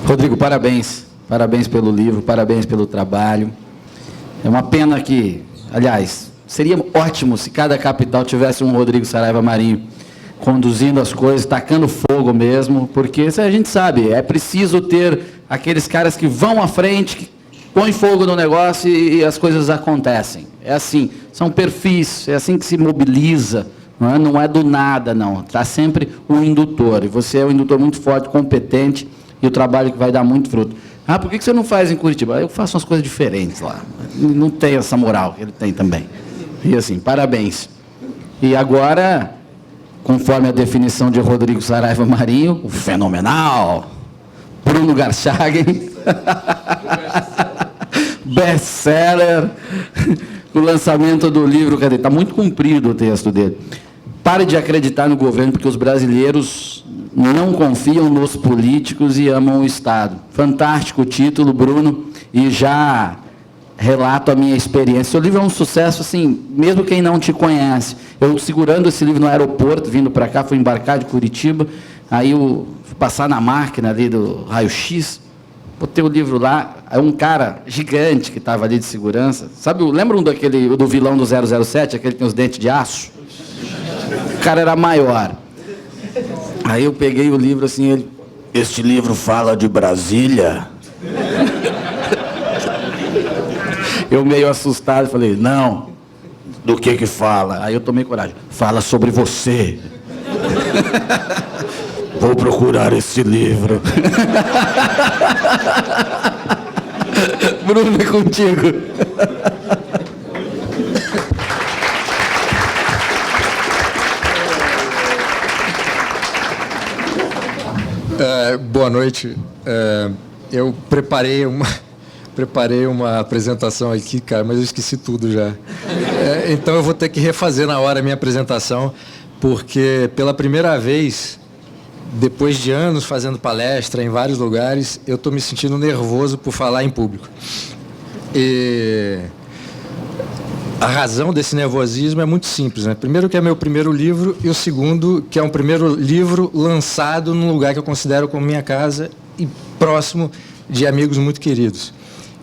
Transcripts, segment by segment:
Rodrigo, parabéns. Parabéns pelo livro, parabéns pelo trabalho. É uma pena que, aliás, seria ótimo se cada capital tivesse um Rodrigo Saraiva Marinho conduzindo as coisas, tacando fogo mesmo, porque a gente sabe, é preciso ter aqueles caras que vão à frente, que põem fogo no negócio e as coisas acontecem. É assim, são perfis, é assim que se mobiliza, não é do nada, não. Está sempre um indutor, e você é um indutor muito forte, competente, e o trabalho que vai dar muito fruto. Ah, por que você não faz em Curitiba? Eu faço umas coisas diferentes lá. Não tem essa moral que ele tem também. E assim, parabéns. E agora, conforme a definição de Rodrigo Saraiva Marinho, o fenomenal Bruno Garchagen, best-seller, o lançamento do livro, cadê? Está muito comprido o texto dele. Pare de acreditar no governo, porque os brasileiros não confiam nos políticos e amam o Estado. Fantástico o título, Bruno, e já relato a minha experiência. O livro é um sucesso, assim, mesmo quem não te conhece. Eu, segurando esse livro no aeroporto, vindo para cá, fui embarcar de Curitiba, aí eu fui passar na máquina ali do raio-x, botei o livro lá, aí um cara gigante que estava ali de segurança, sabe, lembram do vilão do 007, aquele que tem os dentes de aço? O cara era maior. Aí eu peguei o livro assim, ele... Este livro fala de Brasília? Eu meio assustado, falei, não. Do que fala? Aí eu tomei coragem. Fala sobre você. Vou procurar esse livro. Bruno, é contigo. Boa noite. Eu preparei uma apresentação aqui, cara, mas eu esqueci tudo já. Então eu vou ter que refazer na hora a minha apresentação, porque pela primeira vez, depois de anos fazendo palestra em vários lugares, eu estou me sentindo nervoso por falar em público. E a razão desse nervosismo é muito simples, né? Primeiro que é meu primeiro livro, e o segundo que é um primeiro livro lançado num lugar que eu considero como minha casa e próximo de amigos muito queridos.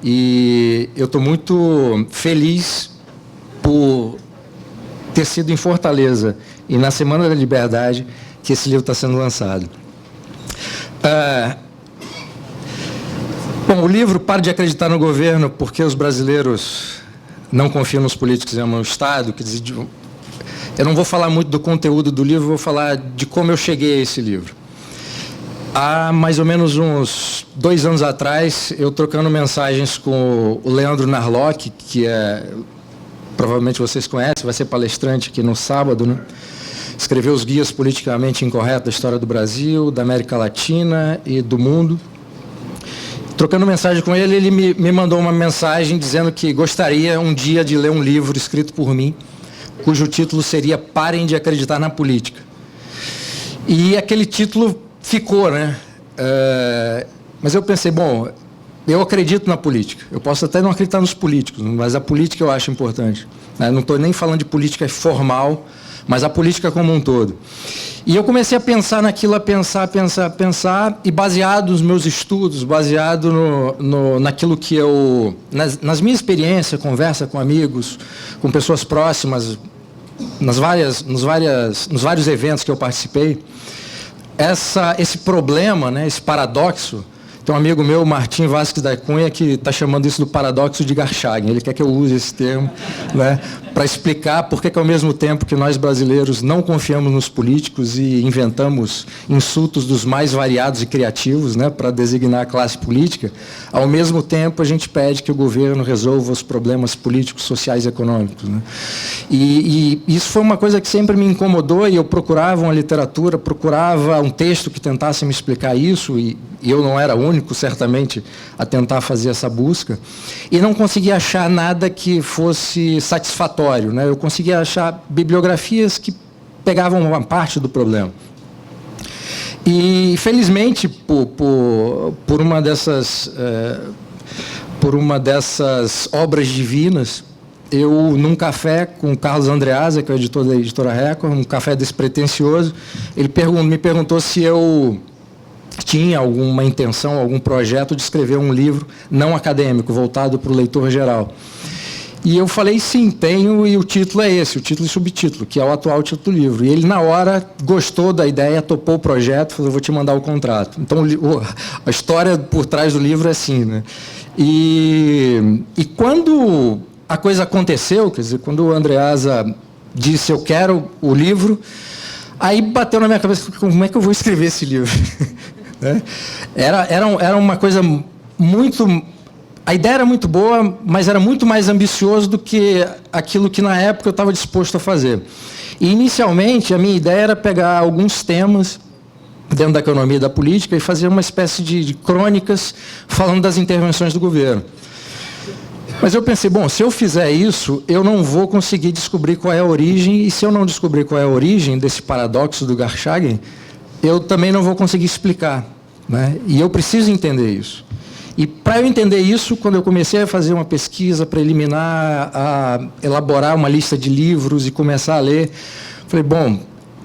E eu estou muito feliz por ter sido em Fortaleza e na Semana da Liberdade que esse livro está sendo lançado. Bom, o livro Pare de Acreditar no Governo, porque os brasileiros não confiam nos políticos e amam o Estado. Quer dizer, eu não vou falar muito do conteúdo do livro, vou falar de como eu cheguei a esse livro. Há mais ou menos uns 2 anos atrás, eu trocando mensagens com o Leandro Narlock, que provavelmente vocês conhecem, vai ser palestrante aqui no sábado, né? Escreveu os guias politicamente incorretos da história do Brasil, da América Latina e do mundo. Trocando mensagem com ele, ele me mandou uma mensagem dizendo que gostaria um dia de ler um livro escrito por mim, cujo título seria Parem de Acreditar na Política. E aquele título ficou, né? Mas eu pensei, bom, eu acredito na política. Eu posso até não acreditar nos políticos, mas a política eu acho importante. Não estou nem falando de política formal, mas a política como um todo. E eu comecei a pensar naquilo, a pensar, e baseado nos meus estudos, baseado naquilo que nas minhas experiências, conversa com amigos, com pessoas próximas, nos vários eventos que eu participei, esse problema, né, esse paradoxo. Tem um amigo meu, Martim Vasques da Cunha, que está chamando isso do paradoxo de Garchagen. Ele quer que eu use esse termo, né, para explicar por que, ao mesmo tempo que nós brasileiros não confiamos nos políticos e inventamos insultos dos mais variados e criativos, né, para designar a classe política, ao mesmo tempo a gente pede que o governo resolva os problemas políticos, sociais e econômicos, né? E isso foi uma coisa que sempre me incomodou, e eu procurava uma literatura, procurava um texto que tentasse me explicar isso, e eu não era o único, certamente, a tentar fazer essa busca, e não conseguia achar nada que fosse satisfatório, né? Eu conseguia achar bibliografias que pegavam uma parte do problema. E, felizmente, por uma dessas obras divinas, eu, num café com o Carlos Andreasa, que é o editor da Editora Record, um café despretensioso, ele me perguntou se eu tinha alguma intenção, algum projeto de escrever um livro não acadêmico, voltado para o leitor geral. E eu falei, sim, tenho, e o título é esse, o título e subtítulo, que é o atual título do livro. E ele, na hora, gostou da ideia, topou o projeto, falou, eu vou te mandar o contrato. Então, a história por trás do livro é assim, né? E quando a coisa aconteceu, quer dizer, quando o Andreasa disse, eu quero o livro, aí bateu na minha cabeça, como é que eu vou escrever esse livro? Era uma coisa muito... A ideia era muito boa, mas era muito mais ambicioso do que aquilo que, na época, eu estava disposto a fazer. E, inicialmente, a minha ideia era pegar alguns temas dentro da economia e da política e fazer uma espécie de crônicas falando das intervenções do governo. Mas eu pensei, bom, se eu fizer isso, eu não vou conseguir descobrir qual é a origem, e se eu não descobrir qual é a origem desse paradoxo do Garchagen, eu também não vou conseguir explicar, né? E eu preciso entender isso. E para eu entender isso, quando eu comecei a fazer uma pesquisa preliminar, a elaborar uma lista de livros e começar a ler, falei, bom,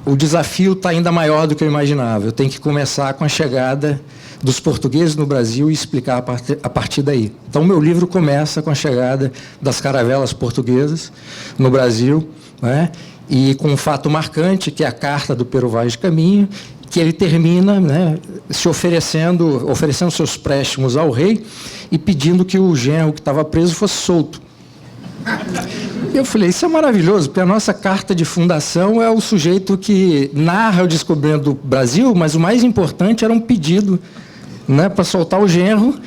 o desafio está ainda maior do que eu imaginava. Eu tenho que começar com a chegada dos portugueses no Brasil e explicar a partir daí. Então, o meu livro começa com a chegada das caravelas portuguesas no Brasil, né? E com um fato marcante, que é a Carta do Pero Vaz de Caminha, que ele termina, né, se oferecendo seus préstimos ao rei e pedindo que o genro que estava preso fosse solto. Eu falei, isso é maravilhoso, porque a nossa carta de fundação é o sujeito que narra o descobrimento do Brasil, mas o mais importante era um pedido, né, para soltar o genro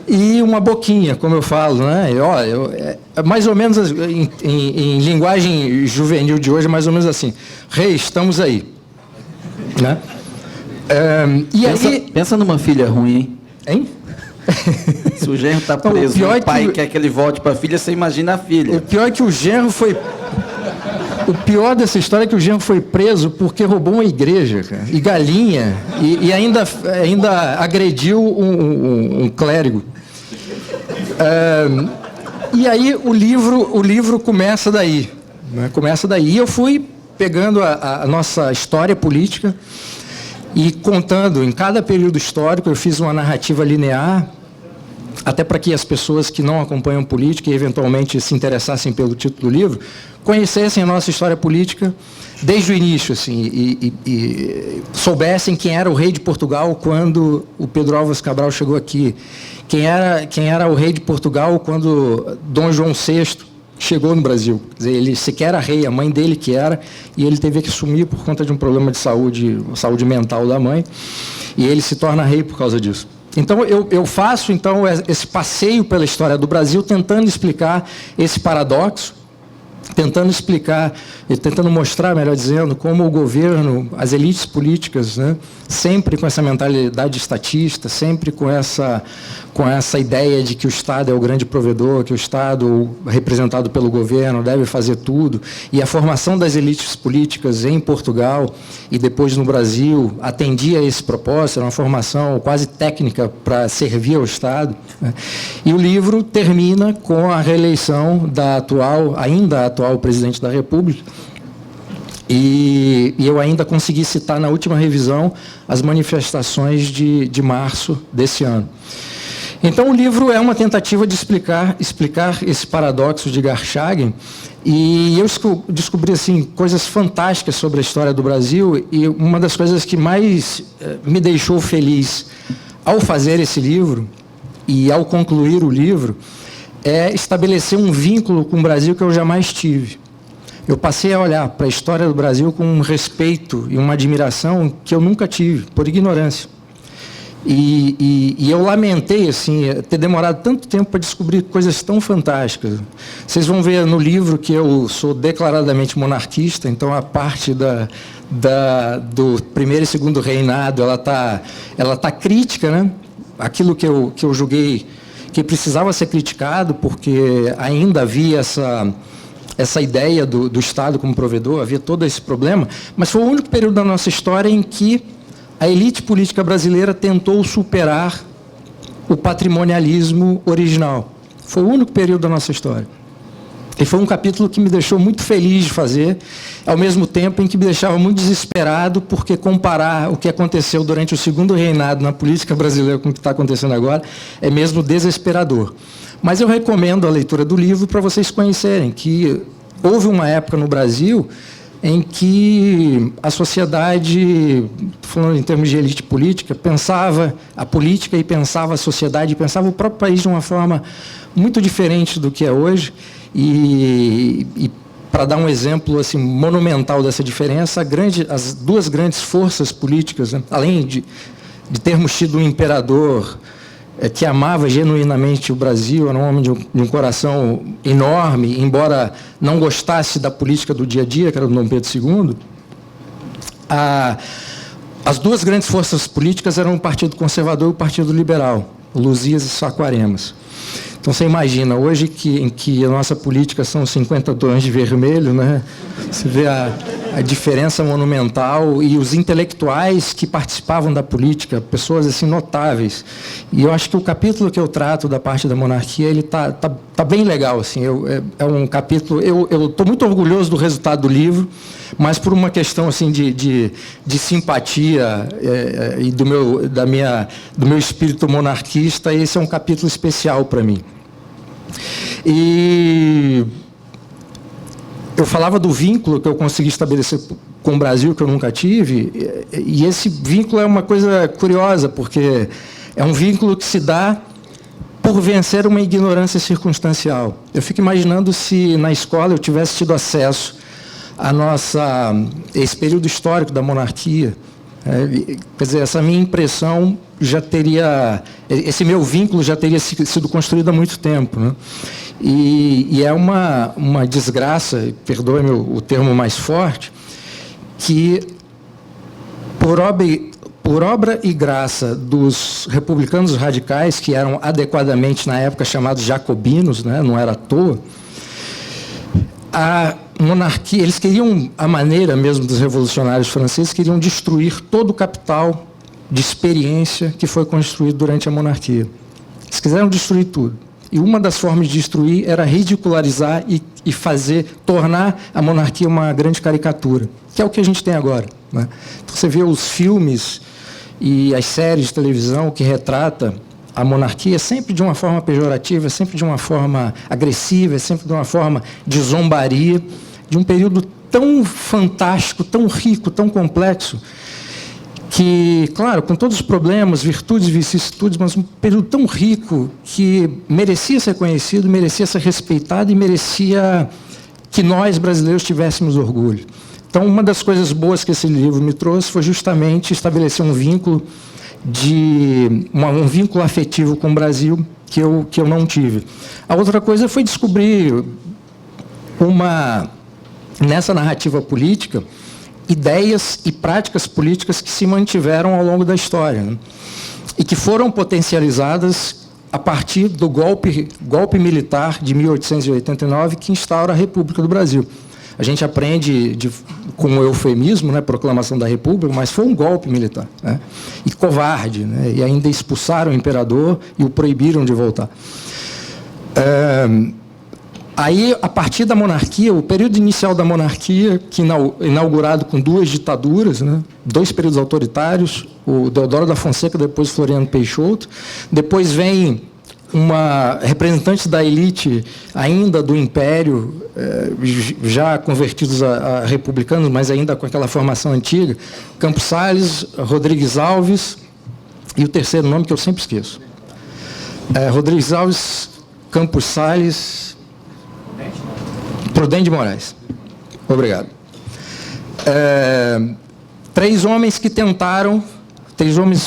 e uma boquinha, como eu falo, né? Mais ou menos em linguagem juvenil de hoje, é mais ou menos assim, rei, estamos aí. Né? Pensa numa filha ruim, hein? Se o genro está preso, o pai quer que ele volte para a filha, você imagina a filha. O pior é que o genro foi... O pior dessa história é que o genro foi preso porque roubou uma igreja, cara, e galinha, e ainda agrediu um clérigo. E aí o livro começa daí. Né? Começa daí. E eu fui pegando a nossa história política e contando em cada período histórico, eu fiz uma narrativa linear, até para que as pessoas que não acompanham política e eventualmente se interessassem pelo título do livro, conhecessem a nossa história política desde o início, assim, e soubessem quem era o rei de Portugal quando o Pedro Álvares Cabral chegou aqui, quem era o rei de Portugal quando Dom João VI chegou no Brasil. Quer dizer, ele sequer era rei, a mãe dele que era, e ele teve que sumir por conta de um problema de saúde mental da mãe, e ele se torna rei por causa disso. Então, eu faço esse passeio pela história do Brasil, tentando explicar esse paradoxo, tentando mostrar, melhor dizendo, como o governo, as elites políticas, né, sempre com essa mentalidade estatista, sempre com essa ideia de que o Estado é o grande provedor, que o Estado, representado pelo governo, deve fazer tudo, e a formação das elites políticas em Portugal e depois no Brasil atendia a esse propósito, era uma formação quase técnica para servir ao Estado, né? E o livro termina com a reeleição da ainda atual presidente da República, e eu ainda consegui citar na última revisão as manifestações de março desse ano. Então, o livro é uma tentativa de explicar esse paradoxo de Garchagen, e eu descobri assim, coisas fantásticas sobre a história do Brasil, e uma das coisas que mais me deixou feliz ao fazer esse livro e ao concluir o livro é estabelecer um vínculo com o Brasil que eu jamais tive. Eu passei a olhar para a história do Brasil com um respeito e uma admiração que eu nunca tive, por ignorância. E eu lamentei assim, ter demorado tanto tempo para descobrir coisas tão fantásticas. Vocês vão ver no livro que eu sou declaradamente monarquista, então a parte do primeiro e segundo reinado, ela tá crítica, né? Aquilo que eu julguei que precisava ser criticado, porque ainda havia essa ideia do Estado como provedor, havia todo esse problema, mas foi o único período da nossa história em que a elite política brasileira tentou superar o patrimonialismo original. Foi o único período da nossa história. E foi um capítulo que me deixou muito feliz de fazer, ao mesmo tempo em que me deixava muito desesperado, porque comparar o que aconteceu durante o segundo reinado na política brasileira com o que está acontecendo agora é mesmo desesperador. Mas eu recomendo a leitura do livro para vocês conhecerem que houve uma época no Brasil em que a sociedade, falando em termos de elite política, pensava a política e pensava a sociedade, e pensava o próprio país de uma forma muito diferente do que é hoje. E para dar um exemplo assim, monumental dessa diferença, as duas grandes forças políticas, né, além de termos tido um imperador que amava genuinamente o Brasil, era um homem de um coração enorme, embora não gostasse da política do dia a dia, que era o Dom Pedro II, as duas grandes forças políticas eram o Partido Conservador e o Partido Liberal, Luzias e Saquaremas. Então, você imagina, hoje em que a nossa política são 50 tons de vermelho, né? Você vê a diferença monumental e os intelectuais que participavam da política, pessoas assim, notáveis. E eu acho que o capítulo que eu trato da parte da monarquia, ele tá bem legal. Assim, é um capítulo... Eu estou muito orgulhoso do resultado do livro, mas por uma questão assim, de simpatia e do meu espírito monarquista, esse é um capítulo especial para mim. E eu falava do vínculo que eu consegui estabelecer com o Brasil, que eu nunca tive, e esse vínculo é uma coisa curiosa, porque é um vínculo que se dá por vencer uma ignorância circunstancial. Eu fico imaginando se na escola eu tivesse tido acesso esse período histórico da monarquia. Quer dizer, essa minha impressão esse meu vínculo já teria sido construído há muito tempo, né? E é uma desgraça, perdoe-me o termo mais forte, que por obra e graça dos republicanos radicais, que eram adequadamente na época chamados jacobinos, né? Não era à toa, a monarquia, eles queriam, a maneira mesmo dos revolucionários franceses, queriam destruir todo o capital de experiência que foi construído durante a monarquia. Eles quiseram destruir tudo. E uma das formas de destruir era ridicularizar e tornar a monarquia uma grande caricatura, que é o que a gente tem agora, né? Então, você vê os filmes e as séries de televisão que retrata a monarquia sempre de uma forma pejorativa, sempre de uma forma agressiva, sempre de uma forma de zombaria, de um período tão fantástico, tão rico, tão complexo, que, claro, com todos os problemas, virtudes e vicissitudes, mas um período tão rico que merecia ser conhecido, merecia ser respeitado e merecia que nós, brasileiros, tivéssemos orgulho. Então, uma das coisas boas que esse livro me trouxe foi justamente estabelecer um vínculo um vínculo afetivo com o Brasil que eu não tive. A outra coisa foi descobrir nessa narrativa política, ideias e práticas políticas que se mantiveram ao longo da história, né? E que foram potencializadas a partir do golpe militar de 1889, que instaura a República do Brasil. A gente aprende com o eufemismo, né, proclamação da República, mas foi um golpe militar, né? E covarde, né? E ainda expulsaram o imperador e o proibiram de voltar. Aí, a partir da monarquia, o período inicial da monarquia, que inaugurado com duas ditaduras, né, dois períodos autoritários, o Deodoro da Fonseca, depois Floriano Peixoto, depois vem representantes da elite ainda do Império, já convertidos a republicanos, mas ainda com aquela formação antiga, Campos Salles, Rodrigues Alves, e o terceiro nome que eu sempre esqueço. Rodrigues Alves, Campos Salles, Prudente de Moraes. Obrigado. Três homens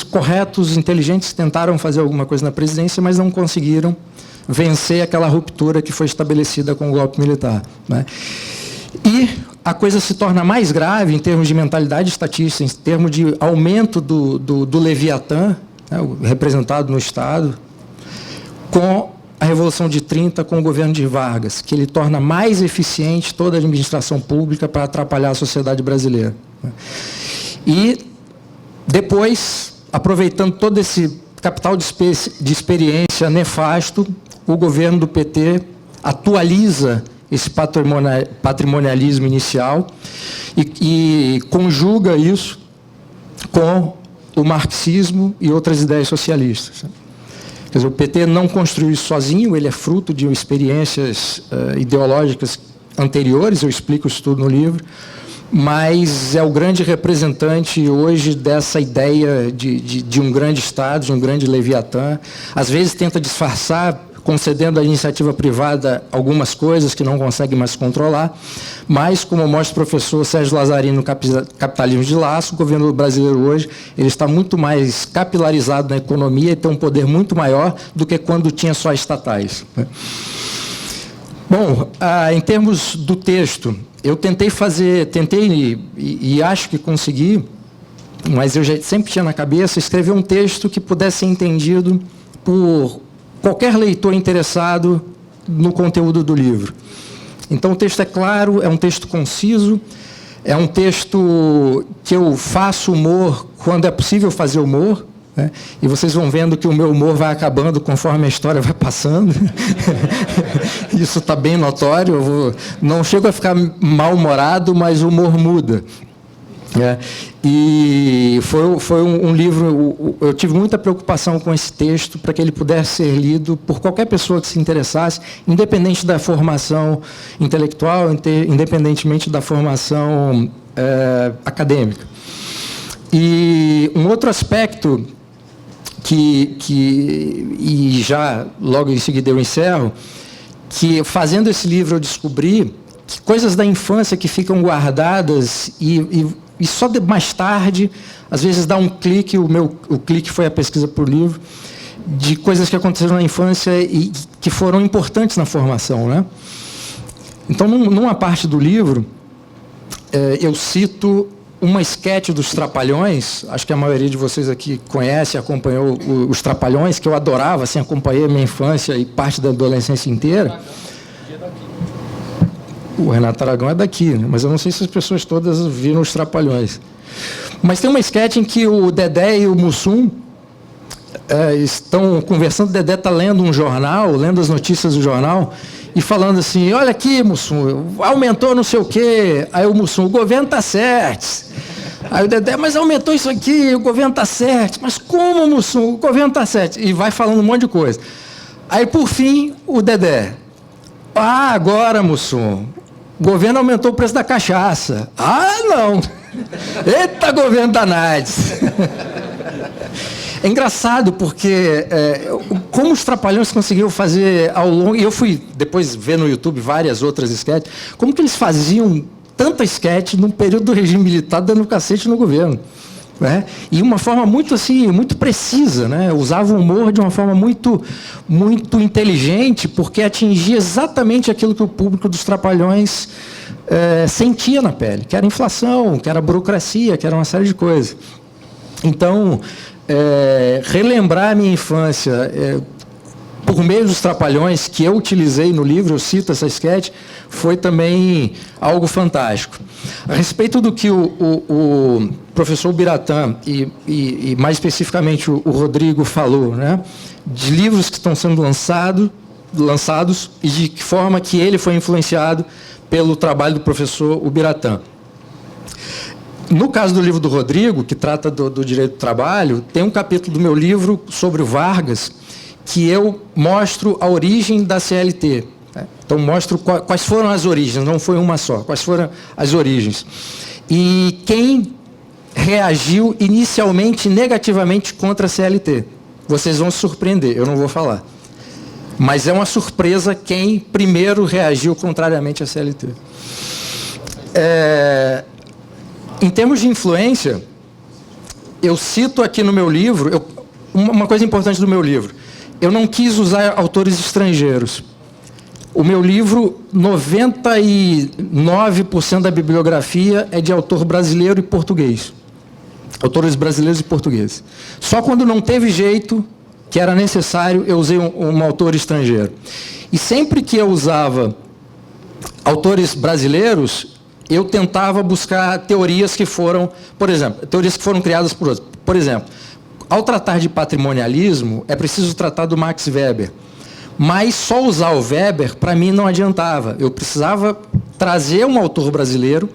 corretos, inteligentes, tentaram fazer alguma coisa na presidência, mas não conseguiram vencer aquela ruptura que foi estabelecida com o golpe militar, né? E a coisa se torna mais grave em termos de mentalidade estatista, em termos de aumento do Leviatã, né, representado no Estado, com a Revolução de 30, com o governo de Vargas, que ele torna mais eficiente toda a administração pública para atrapalhar a sociedade brasileira, né? E depois, aproveitando todo esse capital de experiência nefasto, o governo do PT atualiza esse patrimonialismo inicial e conjuga isso com o marxismo e outras ideias socialistas. Quer dizer, o PT não construiu isso sozinho, ele é fruto de experiências ideológicas anteriores, eu explico isso tudo no livro, mas é o grande representante hoje dessa ideia de um grande Estado, de um grande Leviatã. Às vezes tenta disfarçar, concedendo à iniciativa privada algumas coisas que não consegue mais controlar, mas, como mostra o professor Sérgio Lazzarini no Capitalismo de Laço, o governo brasileiro hoje ele está muito mais capilarizado na economia e tem um poder muito maior do que quando tinha só estatais. Bom, em termos do texto, eu tentei e acho que consegui, mas eu já sempre tinha na cabeça, escrever um texto que pudesse ser entendido por qualquer leitor interessado no conteúdo do livro. Então, o texto é claro, é um texto conciso, é um texto que eu faço humor quando é possível fazer humor, né? E vocês vão vendo que o meu humor vai acabando conforme a história vai passando. Isso está bem notório. Não chego a ficar mal-humorado, mas o humor muda. E foi um livro, eu tive muita preocupação com esse texto para que ele pudesse ser lido por qualquer pessoa que se interessasse, independente da formação intelectual, independentemente da formação acadêmica. E um outro aspecto e já logo em seguida eu encerro, que fazendo esse livro eu descobri que coisas da infância que ficam guardadas e só mais tarde, às vezes dá um clique, o clique foi a pesquisa por livro, de coisas que aconteceram na infância e que foram importantes na formação, né? Então, numa parte do livro, eu cito uma esquete dos Trapalhões, acho que a maioria de vocês aqui conhece, acompanhou os Trapalhões, que eu adorava, assim, acompanhei a minha infância e parte da adolescência inteira. O Renato Aragão é daqui, né? Mas eu não sei se as pessoas todas viram os Trapalhões. Mas tem uma esquete em que o Dedé e o Mussum estão conversando, o Dedé está lendo um jornal, lendo as notícias do jornal, e falando assim, olha aqui, Mussum, aumentou não sei o quê. Aí o Mussum, o governo está certo. Aí o Dedé, mas aumentou isso aqui, o governo está certo. Mas como, Mussum, o governo está certo? E vai falando um monte de coisa. Aí, por fim, o Dedé, agora, Mussum, o governo aumentou o preço da cachaça. Não! Eita, governo da Nades! É engraçado, porque como os Trapalhões conseguiram fazer ao longo... E eu fui depois ver no YouTube várias outras esquetes. Como que eles faziam tanta esquete num período do regime militar dando cacete no governo? Né? E uma forma muito, assim, muito precisa, né? Usava o humor de uma forma muito, muito inteligente, porque atingia exatamente aquilo que o público dos Trapalhões sentia na pele, que era inflação, que era burocracia, que era uma série de coisas. Então, relembrar a minha infância por meio dos Trapalhões, que eu utilizei no livro, eu cito essa esquete, foi também algo fantástico. A respeito do que o professor Biratã e mais especificamente o Rodrigo falou, né, de livros que estão sendo lançados e de que forma que ele foi influenciado pelo trabalho do professor Biratã. No caso do livro do Rodrigo, que trata do direito do trabalho, tem um capítulo do meu livro sobre o Vargas, que eu mostro a origem da CLT. Então, mostro quais foram as origens, não foi uma só, quais foram as origens. E quem reagiu inicialmente negativamente contra a CLT. Vocês vão se surpreender, eu não vou falar. Mas é uma surpresa quem primeiro reagiu contrariamente à CLT. Em termos de influência, eu cito aqui no meu livro, uma coisa importante do meu livro, eu não quis usar autores estrangeiros. O meu livro, 99% da bibliografia é de autor brasileiro e português. Autores brasileiros e portugueses. Só quando não teve jeito, que era necessário, eu usei um autor estrangeiro. E sempre que eu usava autores brasileiros, eu tentava buscar teorias que foram, por exemplo, teorias que foram criadas por outros. Por exemplo, ao tratar de patrimonialismo, é preciso tratar do Max Weber, Mas só usar o Weber, para mim, não adiantava. Eu precisava trazer um autor brasileiro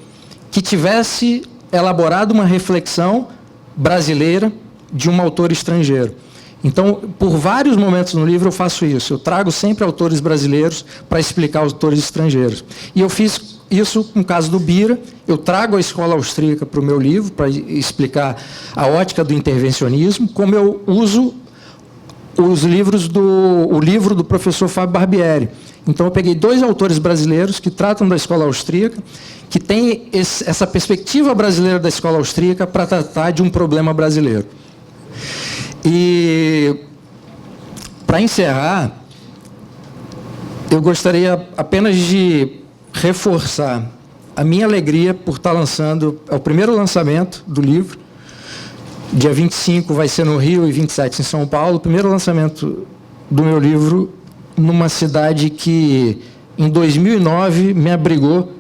que tivesse elaborado uma reflexão brasileira de um autor estrangeiro. Então, por vários momentos no livro eu faço isso. Eu trago sempre autores brasileiros para explicar autores estrangeiros. E eu fiz isso no caso do Bira. Eu trago a escola austríaca para o meu livro, para explicar a ótica do intervencionismo, como eu uso o livro do professor Fábio Barbieri. Então, eu peguei 2 autores brasileiros que tratam da escola austríaca, que têm essa perspectiva brasileira da escola austríaca para tratar de um problema brasileiro. E, para encerrar, eu gostaria apenas de reforçar a minha alegria por estar lançando, é o primeiro lançamento do livro, dia 25 vai ser no Rio e 27 em São Paulo, o primeiro lançamento do meu livro numa cidade que, em 2009, me abrigou.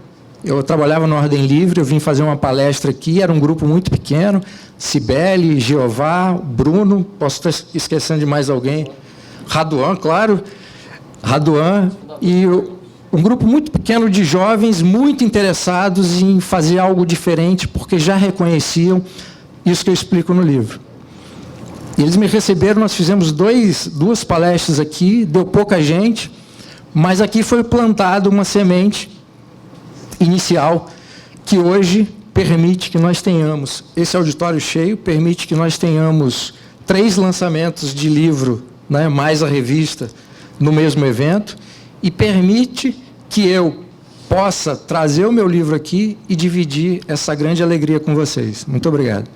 Eu trabalhava na Ordem Livre, eu vim fazer uma palestra aqui, era um grupo muito pequeno, Cibele, Jeová, Bruno, posso estar esquecendo de mais alguém, Raduan, claro, Raduan, e um grupo muito pequeno de jovens muito interessados em fazer algo diferente, porque já reconheciam isso que eu explico no livro. E eles me receberam, nós fizemos 2 palestras aqui, deu pouca gente, mas aqui foi plantada uma semente inicial que hoje permite que nós tenhamos, esse auditório cheio, permite que nós tenhamos 3 lançamentos de livro, né, mais a revista, no mesmo evento, e permite que eu possa trazer o meu livro aqui e dividir essa grande alegria com vocês. Muito obrigado.